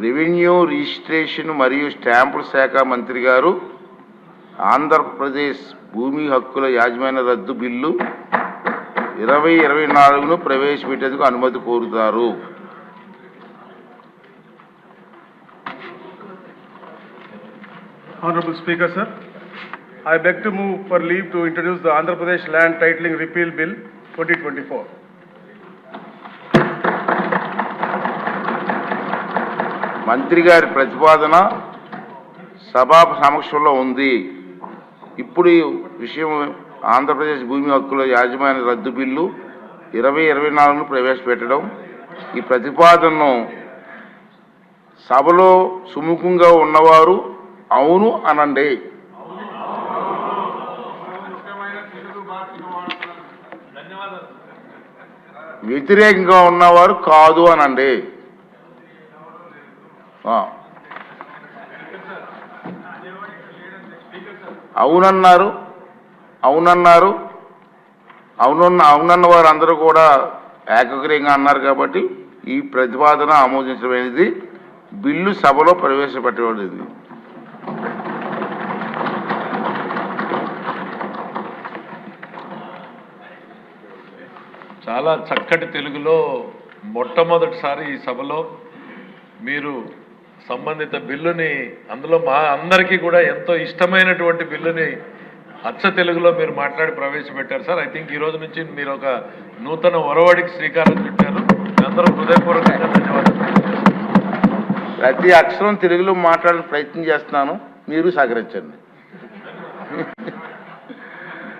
Revenue registration మరియు స్టాంపుల శాఖ మంత్రి గారు ఆంధ్రప్రదేశ్ భూమి హక్కుల యాజమాన్య రద్దు బిల్లు 2024ను ప్రవేశపెట్టేందుకు అనుమతి కోరుతారు. Honorable Speaker, sir, I beg to move for leave to introduce the Andhra Pradesh Land Titling Repeal Bill 2024. మంత్రి గారి ప్రతిపాదన సభా సమక్షంలో ఉంది. ఇప్పుడు ఈ విషయం ఆంధ్రప్రదేశ్ భూమి హక్కుల యాజమాన్య రద్దు బిల్లు 2024ను ప్రవేశపెట్టడం. ఈ ప్రతిపాదనను సభలో సుముఖంగా ఉన్నవారు అవును అనండి. వ్యతిరేకంగా ఉన్నవారు కాదు అనండి. అవునన్నారు అవునన్నారు అవునన్న వారు అందరూ కూడా ఏకగ్రీయంగా అన్నారు. కాబట్టి ఈ ప్రతిపాదన ఆమోదించడమైనది. బిల్లు సభలో ప్రవేశపెట్టబడింది. చాలా చక్కటి తెలుగులో మొట్టమొదటిసారి ఈ సభలో మీరు సంబంధిత బిల్లుని, అందులో మా అందరికీ కూడా ఎంతో ఇష్టమైనటువంటి బిల్లుని అచ్చ తెలుగులో మీరు మాట్లాడి ప్రవేశపెట్టారు సార్. ఐ థింక్ ఈ రోజు నుంచి మీరు ఒక నూతన ఒరవడికి శ్రీకారం చుట్టారు. అందరూ హృదయపూర్వకంగా ధన్యవాదాలు. ప్రతి అక్షరం తెలుగులో మాట్లాడే ప్రయత్నం చేస్తున్నాను, మీరు సహకరించండి.